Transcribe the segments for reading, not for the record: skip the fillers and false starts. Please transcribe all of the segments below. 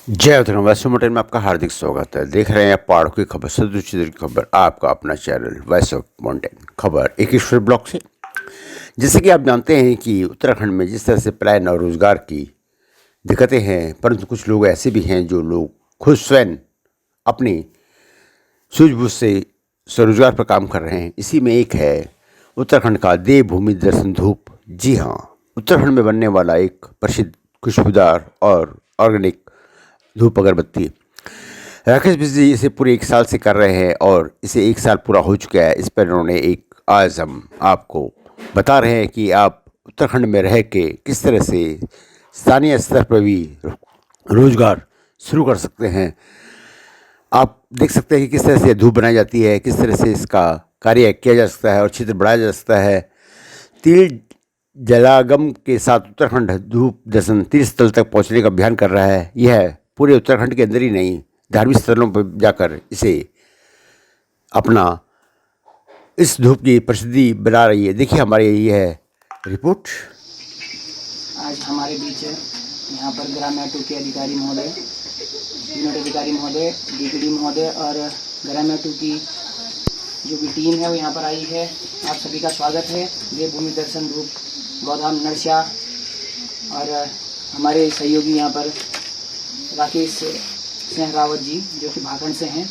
जय उत्तराखंड वैश्व मोटेल में आपका हार्दिक स्वागत है। देख रहे हैं पहाड़ों की खबर, सदुचित्र की खबर, आपका अपना चैनल वैश्व माउंटेन खबर एकेश्वर ब्लॉक से। जैसे कि आप जानते हैं कि उत्तराखंड में जिस तरह से पलायन और रोजगार की दिक्कतें हैं, परंतु कुछ लोग ऐसे भी हैं जो लोग खुद स्वयं अपनी सूझबूझ से स्वरोजगार पर काम कर रहे हैं। इसी में एक है उत्तराखंड का देवभूमि दर्शन धूप। जी हाँ, उत्तराखंड में बनने वाला एक प्रसिद्ध खुशबूदार और ऑर्गेनिक धूप अगरबत्ती। राकेश मिश्र जी इसे पूरे 1 साल से कर रहे हैं और इसे 1 साल पूरा हो चुका है। इस पर उन्होंने आज हम आपको बता रहे हैं कि आप उत्तराखंड में रह के किस तरह से स्थानीय स्तर पर भी रोजगार शुरू कर सकते हैं। आप देख सकते हैं कि किस तरह से धूप बनाई जाती है, किस तरह से इसका कार्य किया जा सकता है और क्षेत्र बढ़ाया जा सकता है। तीर जलागम के साथ उत्तराखंड धूप दर्शन तीर्थस्थल तक पहुंचने का अभियान कर रहा है। यह पूरे उत्तराखंड के अंदर ही नहीं, धार्मिक स्थलों पर जाकर इसे अपना इस धूप की प्रसिद्धि बना रही है। देखिए हमारी यह रिपोर्ट। आज हमारे बीच यहाँ पर ग्राम्याटू के अधिकारी महोदय, यूनिट अधिकारी महोदय, डीपीडी महोदय और ग्राम्याटू की जो भी टीम है वो यहाँ पर आई है। आप सभी का स्वागत है। देवभूमि दर्शन धूप गौधाम नरसिया और हमारे सहयोगी यहाँ पर राकेश सिंह रावत जी जो कि भाखंड से हैं।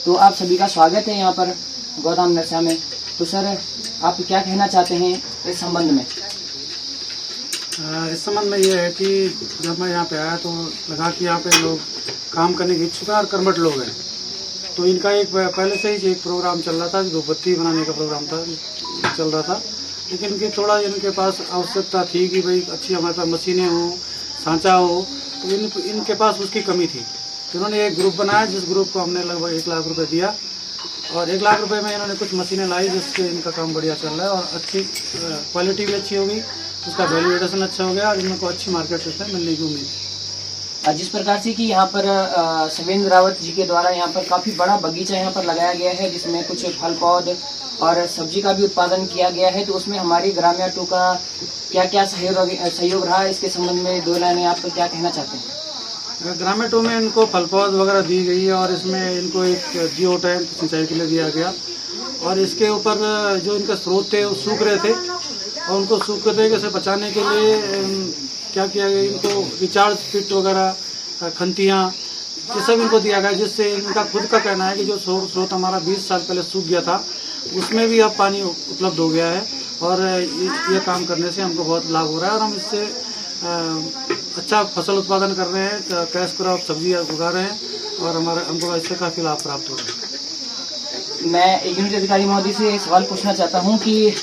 तो आप सभी का स्वागत है यहाँ पर गौधाम नरसिया में। तो सर, आप क्या कहना चाहते हैं इस संबंध में? इस संबंध में ये है कि जब मैं यहाँ पे आया तो लगा कि यहाँ पे लोग काम करने के इच्छुक और कर्मठ लोग हैं। तो इनका एक पहले से ही एक प्रोग्राम चल रहा था, धूपबत्ती बनाने का प्रोग्राम चल रहा था। लेकिन इनके थोड़ा इनके पास आवश्यकता थी कि भाई अच्छी हमारे पास मशीनें हों, सांचा हो, तो इनके पास उसकी कमी थी। तो इन्होंने एक ग्रुप बनाया, जिस ग्रुप को हमने लगभग 1 लाख रुपए दिया और 1 लाख रुपए में इन्होंने कुछ मशीनें लाई, जिससे इनका काम बढ़िया चल रहा है और अच्छी क्वालिटी भी अच्छी हो गई, उसका वैल्यू एडिशन अच्छा हो गया और इनको अच्छी मार्केट से मिलने की उम्मीद है। जिस प्रकार से कि यहाँ पर सवेंद्र रावत जी के द्वारा यहाँ पर काफ़ी बड़ा बगीचा यहाँ पर लगाया गया है, जिसमें कुछ फल पौध और सब्जी का भी उत्पादन किया गया है। तो उसमें हमारी ग्राम्याटू का क्या क्या सहयोग रहा, इसके संबंध में 2 लाइनें आप क्या कहना चाहते हैं? ग्राम्याटू में इनको फल पौध वगैरह दी गई है और इसमें इनको एक जियो टैंक सिंचाई के लिए दिया गया और इसके ऊपर जो इनके स्रोत थे वो सूख रहे थे और उनको सूखे से बचाने के लिए क्या किया गया, इनको रिचार्ज पिट वगैरह, खंतियाँ, ये सब इनको दिया गया, जिससे इनका खुद का कहना है कि जो स्रोत हमारा 20 साल पहले सूख गया था उसमें भी अब पानी उपलब्ध हो गया है और ये काम करने से हमको बहुत लाभ हो रहा है और हम इससे अच्छा फसल उत्पादन कर रहे हैं, कैश क्रॉप सब्जी उगा रहे हैं और हमको इससे काफ़ी लाभ प्राप्त हो रहा है। मैं यूनिट अधिकारी महोदय से सवाल पूछना चाहता हूँ कि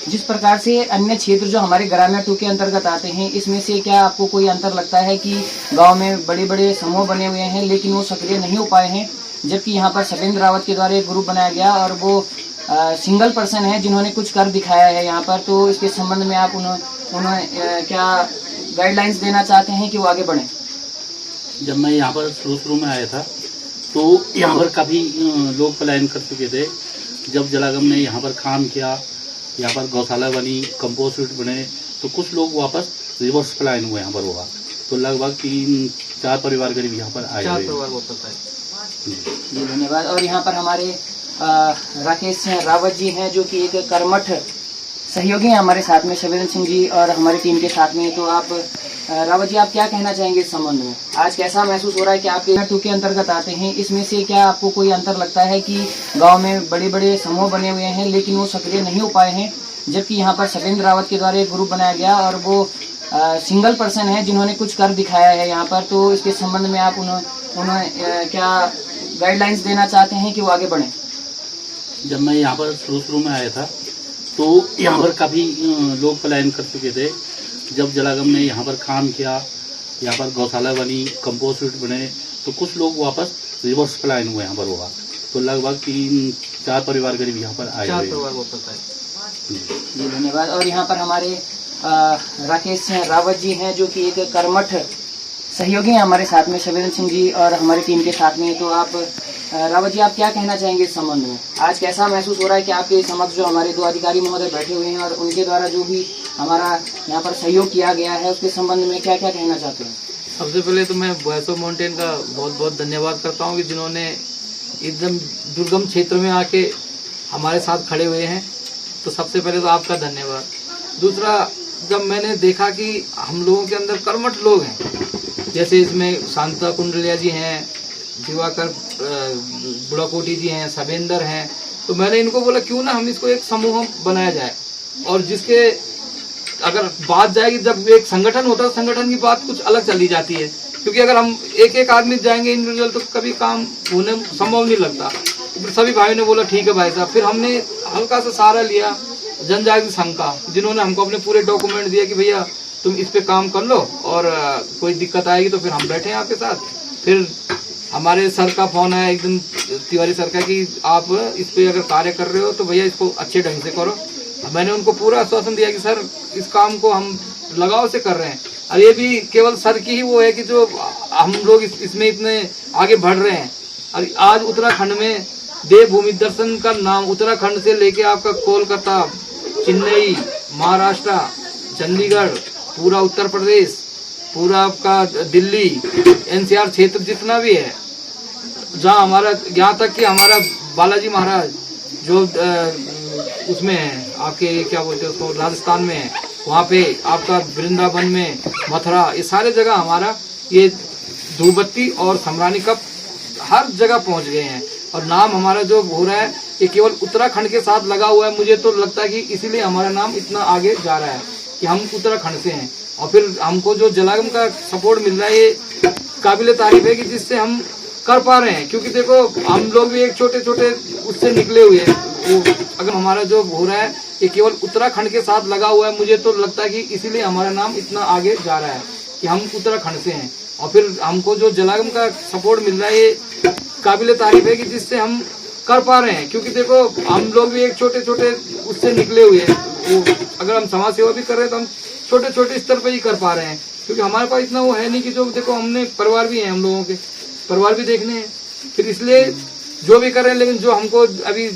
जिस प्रकार से अन्य क्षेत्र जो हमारे ग्राम्याटू के अंतर्गत आते हैं, इसमें से क्या आपको कोई अंतर लगता है कि गांव में बड़े बड़े समूह बने हुए हैं लेकिन वो सक्रिय नहीं हो पाए हैं, जबकि यहाँ पर सवेंद्र रावत के द्वारा एक ग्रुप बनाया गया और वो सिंगल पर्सन है जिन्होंने कुछ कर दिखाया है यहाँ पर। तो इसके संबंध में आप उन्हें क्या गाइडलाइंस देना चाहते हैं कि वो आगे बढ़ें? जब मैं यहाँ पर शुरू में आया था तो यहाँ पर काफ़ी लोग पलायन कर चुके थे। जब जलागम ने यहाँ पर काम किया, यहाँ पर गौशाला बनी, कंपोस्ट बने, तो कुछ लोग वापस रिवर्स पलायन हुए यहाँ पर हुआ। तो लगभग 3-4 परिवार करीब यहाँ पर आए। 4 परिवार वापस आए। जी धन्यवाद। और यहाँ पर हमारे राकेश सिंह रावत जी हैं जो कि एक कर्मठ सहयोगी हैं हमारे साथ में, शवेंद्र सिंह जी और हमारी टीम के साथ में। तो आप रावत जी, आप क्या कहना चाहेंगे इस संबंध में? आज कैसा महसूस हो रहा है कि आप ग्राम्याटू के अंतर्गत आते हैं, इसमें से क्या आपको कोई अंतर लगता है कि गांव में बड़े बड़े समूह बने हुए हैं लेकिन वो सक्रिय नहीं हो पाए हैं, जबकि यहाँ पर सवेंद्र रावत के द्वारा एक ग्रुप बनाया गया और वो सिंगल पर्सन है जिन्होंने कुछ कर दिखाया है यहाँ पर? तो इसके संबंध में आप उन्हें क्या गाइडलाइंस देना चाहते हैं कि वो आगे बढ़ें? जब मैं यहाँ पर शुरू में आया था तो यहाँ पर काफ़ी लोग पलायन कर चुके थे। जब जलागम ने यहाँ पर काम किया, यहाँ पर गौशाला बनी, कंपोस्ट बने, तो कुछ लोग वापस रिवर्स पलायन हुए यहाँ पर हुआ। तो लगभग 3-4 परिवार करीब यहाँ पर आए। 4 परिवार वापस आए। जी धन्यवाद। और यहाँ पर हमारे राकेश सिंह रावत जी हैं जो कि एक कर्मठ सहयोगी हैं हमारे साथ में, शवेंद्र सिंह जी और हमारी टीम के साथ में। तो आप रावत जी, आप क्या कहना चाहेंगे इस संबंध में? आज कैसा महसूस हो रहा है कि आपके समक्ष जो हमारे 2 अधिकारी महोदय बैठे हुए हैं और उनके द्वारा जो भी हमारा यहाँ पर सहयोग किया गया है, उसके संबंध में क्या क्या कहना चाहते हैं? सबसे पहले तो मैं वॉइस ऑफ माउंटेन का बहुत बहुत धन्यवाद करता हूँ कि जिन्होंने एकदम दुर्गम क्षेत्र में आके हमारे साथ खड़े हुए हैं। तो सबसे पहले तो आपका धन्यवाद। दूसरा, जब मैंने देखा कि हम लोगों के अंदर कर्मठ लोग हैं, जैसे इसमें शांता कुंडलिया जी हैं, दिवाकर बुढ़ाकोटी जी हैं, सवेंदर हैं, तो मैंने इनको बोला क्यों ना हम इसको एक समूह बनाया जाए, और जिसके अगर बात जाएगी, जब एक संगठन होता है संगठन की बात कुछ अलग चली जाती है, क्योंकि अगर हम एक एक आदमी जाएंगे इंडिविजुअल तो कभी काम होने संभव नहीं लगता। फिर सभी भाइयों ने बोला ठीक है भाई साहब। फिर हमने हल्का सा सहारा लिया जनजागृति संघ का, जिन्होंने हमको अपने पूरे डॉक्यूमेंट दिए कि भैया तुम इस पे काम कर लो, और कोई दिक्कत आएगी तो फिर हम बैठे हैं आपके साथ। फिर हमारे सर का फोन आया एक दिन, तिवारी सर का, कि आप इस पे अगर कार्य कर रहे हो तो भैया इसको अच्छे ढंग से करो। मैंने उनको पूरा आश्वासन दिया कि सर इस काम को हम लगाव से कर रहे हैं, और ये भी केवल सर की ही वो है कि जो हम लोग इसमें इतने आगे बढ़ रहे हैं। और आज उत्तराखंड में देवभूमि दर्शन का नाम उत्तराखंड से लेके आपका कोलकाता, चेन्नई, महाराष्ट्र, चंडीगढ़, पूरा उत्तर प्रदेश, पूरा आपका दिल्ली, एनसीआर क्षेत्र जितना भी है, जहाँ हमारा, यहाँ तक कि हमारा बालाजी महाराज जो उसमें है, आपके क्या बोलते हैं उसको, राजस्थान में है, वहाँ पे आपका वृंदावन में, मथुरा, ये सारे जगह हमारा ये धूपबत्ती और सम्रानी कप हर जगह पहुँच गए हैं। और नाम हमारा जो हो रहा है ये केवल उत्तराखंड के साथ लगा हुआ है। मुझे तो लगता है कि इसीलिए हमारा नाम इतना आगे जा रहा है कि हम उत्तराखंड से हैं। और फिर हमको जो जलागम का सपोर्ट मिल रहा है ये काबिल तारीफ है कि जिससे हम कर पा रहे हैं, क्योंकि देखो हम लोग भी एक छोटे छोटे उससे निकले हुए हैं। अगर हमारा जो हो रहा है ये केवल उत्तराखंड के साथ लगा हुआ है। मुझे तो लगता है कि इसीलिए हमारा नाम इतना आगे जा रहा है कि हम उत्तराखंड से हैं। और फिर हमको जो जलागम का सपोर्ट मिल रहा है ये काबिल तारीफ है कि जिससे हम कर पा रहे हैं, क्योंकि देखो हम लोग भी एक छोटे छोटे उससे निकले हुए हैं। अगर हम समाज सेवा भी कर रहे हैं तो हम छोटे छोटे स्तर पर ही कर पा रहे हैं, क्योंकि हमारे पास इतना वो है नहीं कि जो देखो हमने परिवार भी है, हम लोगों के परिवार भी देखने हैं। फिर इसलिए जो भी कर रहे हैं, लेकिन जो हमको अभी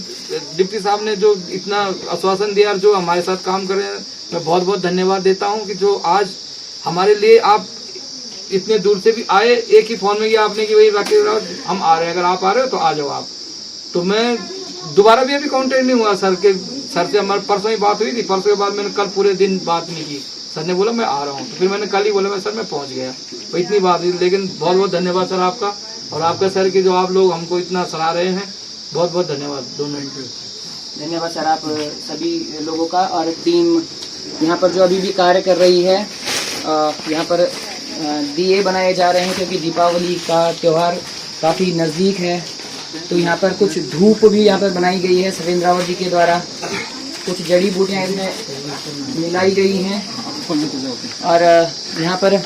डिप्टी साहब ने जो इतना आश्वासन दिया और जो हमारे साथ काम कर रहे हैं, मैं बहुत बहुत धन्यवाद देता हूं कि जो आज हमारे लिए आप इतने दूर से भी आए। एक ही फोन में किया आपने कि भाई राकेश राव हम आ रहे हैं, अगर आप आ रहे हो तो आ जाओ आप। तो मैं दोबारा भी अभी कांटेक्ट नहीं हुआ सर से हमारे परसों ही बात हुई थी। परसों के बाद मैंने कल पूरे दिन बात नहीं की। सर ने बोला मैं आ रहा हूँ, तो फिर मैंने कल ही बोला मैं सर मैं पहुँच गया। तो इतनी बात हुई, लेकिन बहुत बहुत धन्यवाद सर आपका, और आपका सर कि जो आप लोग हमको इतना सराह रहे हैं, बहुत बहुत धन्यवाद दोनों। धन्यवाद सर आप सभी लोगों का। और टीम यहाँ पर जो अभी भी कार्य कर रही है, यहाँ पर दिए बनाए जा रहे हैं क्योंकि दीपावली का त्यौहार काफ़ी नज़दीक है। तो यहाँ पर कुछ धूप भी यहाँ पर बनाई गई है सवेंद्र रावत जी के द्वारा। कुछ जड़ी बूटियाँ इसमें मिलाई गई हैं, और यहाँ पर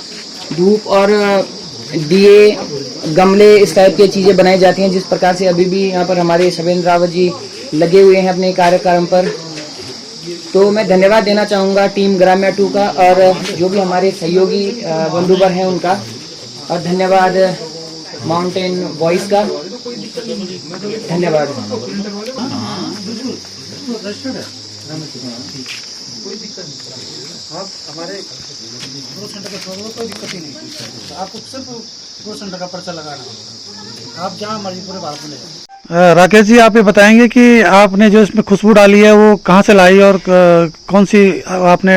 धूप और दिए, गमले, इस टाइप की चीज़ें बनाई जाती हैं। जिस प्रकार से अभी भी यहाँ पर हमारे सवेंद्र रावत जी लगे हुए हैं अपने कार्यक्रम पर। तो मैं धन्यवाद देना चाहूँगा टीम ग्राम्या 2 का, और जो भी हमारे सहयोगी बंधुवर हैं उनका, और धन्यवाद माउंटेन वॉइस का। धन्यवाद। आप हमारे 2 सेंटर का छोड़ो कोई दिक्कत ही नहीं। आपको सिर्फ 2 सेंटर का पर्चा लगाना होगा, आप जहाँ मर्जी पूरे भारत में ले जाओ। राकेश जी, आप ये बताएंगे कि आपने जो इसमें खुशबू डाली है वो कहाँ से लाई और कौन सी आपने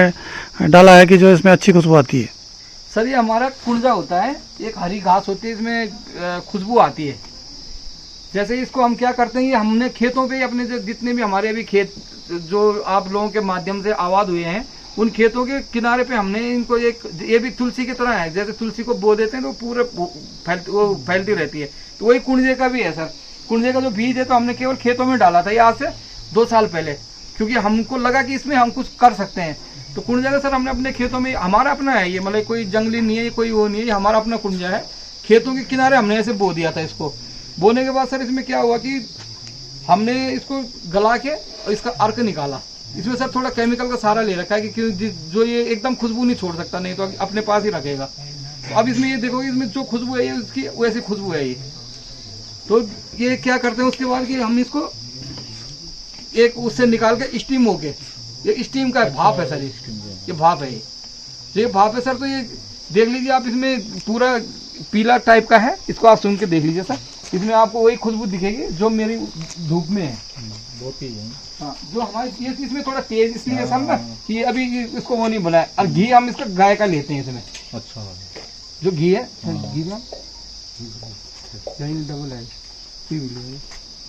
डाला है कि जो इसमें अच्छी खुशबू आती है? सर ये हमारा कुंजा होता है, एक हरी घास होती है, इसमें खुशबू आती है। जैसे इसको हम क्या करते हैं, ये हमने खेतों पे अपने जो जितने भी हमारे अभी खेत जो आप लोगों के माध्यम से आबाद हुए हैं, उन खेतों के किनारे पे हमने इनको ये भी तुलसी की तरह है। जैसे तुलसी को बो देते हैं तो पूरे फैलती रहती है, तो वही कुंजे का भी है सर। कुंजे का जो बीज है तो हमने केवल खेतों में डाला था ये आज से 2 साल पहले, क्योंकि हमको लगा कि इसमें हम कुछ कर सकते हैं। तो कुंजा का सर हमने अपने खेतों में, हमारा अपना है ये, मतलब कोई जंगली नहीं है, कोई वो नहीं है, हमारा अपना कुंजा है। खेतों के किनारे हमने ऐसे बो दिया था। इसको बोने के बाद सर इसमें क्या हुआ कि हमने इसको गला के और इसका अर्क निकाला। इसमें सर थोड़ा केमिकल का सहारा ले रखा है कि जो ये एकदम खुशबू नहीं छोड़ सकता, नहीं तो अपने पास ही रखेगा। तो अब इसमें ये देखोगे इसमें जो खुशबू है ये उसकी वैसी खुशबू है ये। तो ये क्या करते हैं उसके बाद कि हम इसको एक उससे निकाल के स्टीम होके, ये स्टीम का भाप है सर, ये भाप है ये भाप है सर। तो ये देख लीजिए आप, इसमें पूरा पीला टाइप का है, इसको आप सुन के देख लीजिए सर, इसमें आपको वही खुशबू दिखेगी जो मेरी धूप में है। बहुत ही है। हाँ, जो हमारे ये इसमें थोड़ा तेज इसलिए सर ना कि अभी इसको वो नहीं बनाया, और घी हम इसका गाय का लेते हैं इसमें। अच्छा, जो घी है घी में डबल है,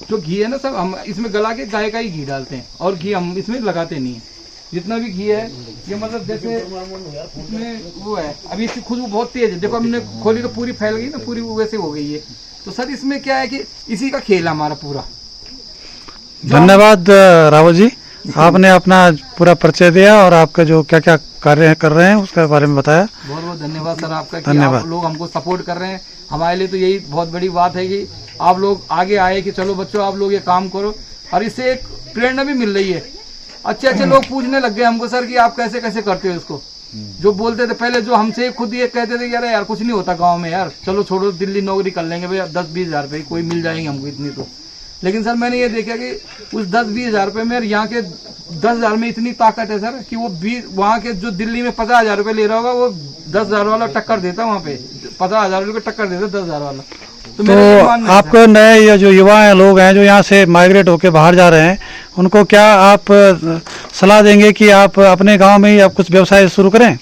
जो घी है ना सर, हम इसमें गला के गाय का ही घी डालते हैं, और घी हम इसमें लगाते नहीं है। जितना भी घी है ये मतलब जैसे इसमें वो है, अभी इसकी खुशबू बहुत तेज है, देखो हमने खोली तो पूरी फैल गई ना, पूरी वैसे हो गई है। तो सर इसमें क्या है कि इसी का खेल है हमारा पूरा। धन्यवाद रावत जी, आपने अपना पूरा परिचय दिया और आपका जो क्या क्या कार्य कर रहे हैं उसके बारे में बताया। बहुत बहुत धन्यवाद सर आपका कि धन्यवाद। आप लोग हमको सपोर्ट कर रहे हैं। हमारे लिए तो यही बहुत बड़ी बात है कि आप लोग आगे आए कि चलो बच्चों आप लोग ये काम करो, और इससे एक प्रेरणा भी मिल रही है। अच्छे अच्छे लोग पूछने लग गए हमको सर कि आप कैसे कैसे करते हो इसको। जो बोलते थे पहले, जो हमसे खुद ये कहते थे कि यार कुछ नहीं होता गाँव में, यार चलो छोड़ो दिल्ली नौकरी कर लेंगे भैया, 10-20 हज़ार रुपये कोई मिल जाएंगे हमको इतनी तो। लेकिन सर मैंने ये देखा कि उस 10-20 हज़ार रुपये में यहाँ के 10 हज़ार में इतनी ताकत है सर कि वो वहाँ के जो दिल्ली में 50 हज़ार रुपये ले रहा होगा वो 10 हज़ार वाला टक्कर देता है, वहाँ पे 50 हज़ार रुपये को टक्कर देता 10 हज़ार वाला। तो आपको नए ये जो युवा हैं, लोग हैं जो यहाँ से माइग्रेट होकर बाहर जा रहे हैं, उनको क्या आप सलाह देंगे कि आप अपने गांव में ही आप कुछ व्यवसाय शुरू करें?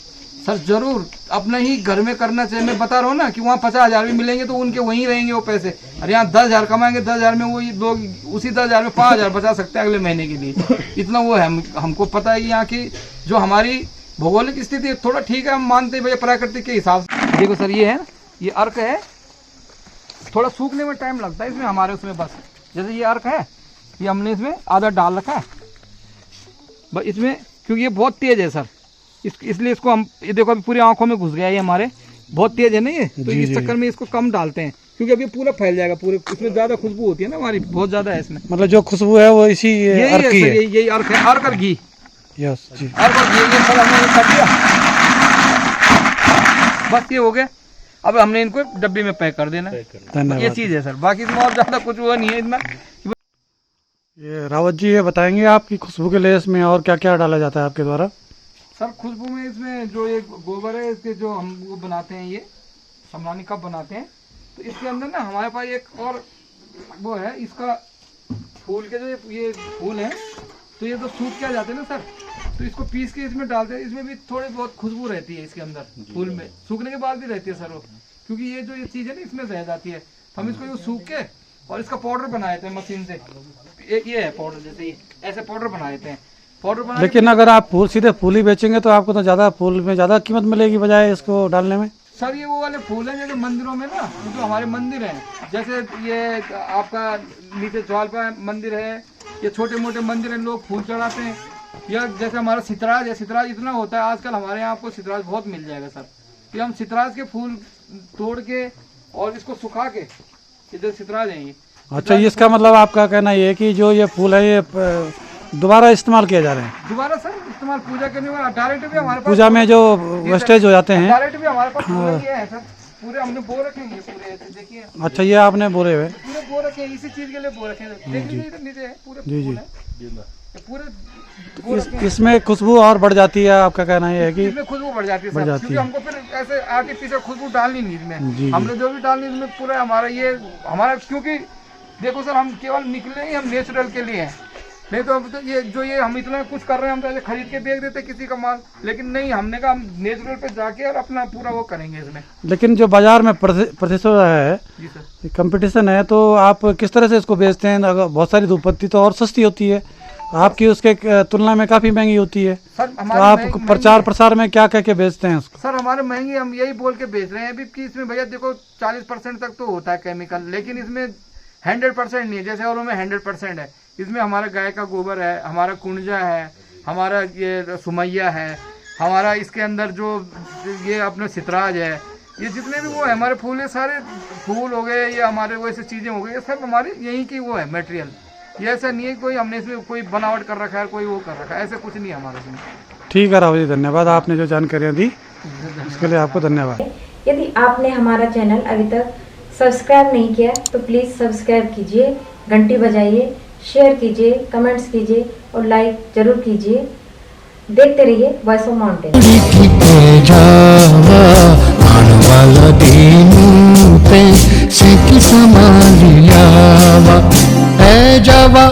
सर जरूर, अपने ही घर में करना चाहिए। मैं बता रहा हूँ ना कि वहाँ 50 हज़ार भी मिलेंगे तो उनके वहीं रहेंगे वो पैसे, और यहाँ 10 हज़ार कमाएंगे, 10 हज़ार में वो लोग उसी 10 हज़ार में 5 हज़ार बचा सकते हैं अगले महीने के लिए। इतना वो है, हमको पता है कि यहाँ की जो हमारी भौगोलिक स्थिति थोड़ा ठीक है, हम मानते हैं भैया प्राकृतिक के हिसाब से। देखो सर ये है ना, ये अर्क है, थोड़ा सूखने में टाइम लगता है इसमें हमारे उसमें, बस जैसे ये अर्क है ये हमने इसमें आधा डाल रखा है बस इसमें, क्योंकि ये बहुत तेज है सर, इसलिए इसको हम ये देखो अभी पूरी आंखों में घुस गया ये हमारे, बहुत तेज है ना ये, तो इस चक्कर में इसको कम डालते हैं क्योंकि अभी पूरा फैल जाएगा पूरे, इसमें ज्यादा खुशबू होती है ना हमारी, बहुत ज्यादा है इसमें। मतलब जो खुशबू है वो इसी अर्क की है। यही अर्क है, अर्क और घी। यस जी, अर्क और घी ये सब हमने कर दिया, बस ये हो गया। अब हमने इनको डब्बे में पैक कर देना, ये चीज है सर, बाकी इसमें और ज्यादा कुछ वो नहीं है इतना। ये रावत जी ये बताएंगे आपकी खुशबू के लिए इसमें और क्या क्या डाला जाता है आपके द्वारा? सर खुशबू में इसमें जो ये गोबर है इसके जो हम वो बनाते हैं, ये समरानी कप बनाते हैं, तो इसके अंदर ना हमारे पास एक और वो है, इसका फूल के जो ये फूल हैं, तो ये तो सूख क्या जाते हैं ना सर, तो इसको पीस के इसमें डालते हैं, इसमें भी थोड़ी बहुत खुशबू रहती है इसके अंदर, फूल में सूखने के बाद भी रहती है सर वो, क्योंकि ये जो ये चीज़ है ना इसमें रह जाती है। हम इसको यूँ सूख के और इसका पाउडर बनाए थे मशीन से, ये है पाउडर, जैसे ये ऐसे पाउडर बनाए थे, पाउडर बना। लेकिन अगर आप फूल सीधे फूल ही बेचेंगे तो आपको तो ज़्यादा फूल में ज़्यादा कीमत मिलेगी बजाय इसको डालने में। सर ये वो वाले फूल हैं जैसे मंदिरों में ना, जो हमारे मंदिर हैं, जैसे ये आपका नीचे ज्वालपा मंदिर है, ये छोटे मोटे मंदिर हैं, लोग फूल चढ़ाते हैं, या जैसे हमारा सितराज है, सितराज इतना होता है आजकल हमारे यहाँ, आपको सितराज बहुत मिल जाएगा सर। ये हम सितराज के फूल तोड़ के और इसको सुखा के, इधर सितराज है ये। अच्छा, इसका मतलब आपका कहना ये है कि जो ये फूल है ये दोबारा इस्तेमाल किए जा रहे हैं? दोबारा सर इस्तेमाल पूजा करने वाला, डायरेक्ट भी हमारे पास पूजा में जो वेस्टेज हो जाते हैं, डायरेक्ट भी हमारे पास पूरे ये है सर, पूरे हमने बो रखे हैं पूरे, ऐसे देखिए। अच्छा, ये आपने बोले हुए पूरे बो रखे हैं, इसी चीज के लिए बो रखे हैं, देख लीजिए इधर नीचे है पूरे फूल है, पूरे इसमें खुशबू और बढ़ जाती है, आपका कहना ये है कि इसमें खुशबू बढ़ जाती है सर, क्योंकि हमको फिर ऐसे आर्टिफिशियल खुशबू डालनी नहीं इसमें, हमने जो भी डालनी इसमें पूरा हमारा ये हमारा, क्योंकि देखो सर हम केवल निकले ही हम नेचुरल के लिए हैं, नहीं तो अब तो ये जो ये हम इतना कुछ कर रहे हैं, हम तो ऐसे खरीद के बेच देते किसी का माल, लेकिन नहीं, हमने कहा हम नेचुरल पे जाके और अपना पूरा वो करेंगे इसमें। लेकिन जो बाजार में प्रतिस्पर्धा है, जी सर, कंपटीशन है, तो आप किस तरह से इसको बेचते हैं? अगर बहुत सारी धूपबत्ती तो और सस्ती होती है, आपकी उसके तुलना में काफ़ी महंगी होती है, सर तो हमारे आप प्रचार प्रसार में क्या कह के बेचते हैं उसको? सर हमारे महंगी हम यही बोल के बेच रहे हैं अभी कि इसमें भैया देखो 40% तक तो होता है केमिकल, लेकिन इसमें 100% नहीं है, जैसे औरों में 100% है। इसमें हमारा गाय का गोबर है, हमारा कुंजा है, हमारा ये सुमैया है, हमारा इसके अंदर जो ये अपना सितराज है, ये जितने भी वो है हमारे फूल, ये सारे फूल हो गए, ये हमारे वैसे चीज़ें हो गई, ये सब हमारे यहीं की वो है मटेरियल। ये ऐसा नहीं है कोई हमने इसमें कोई बनावट कर रखा है, कोई वो कर रखा है, ऐसा कुछ नहीं है हमारे इसमें। ठीक है राहुल जी, धन्यवाद, आपने जो जानकारियाँ दी उसके लिए आपको धन्यवाद। यदि आपने हमारा चैनल अभी तक सब्सक्राइब नहीं किया तो प्लीज़ सब्सक्राइब कीजिए, घंटी बजाइए, शेयर कीजिए, कमेंट्स कीजिए और लाइक जरूर कीजिए। देखते रहिए वॉइस ऑफ माउंटेन। की समालियावा, ए जावा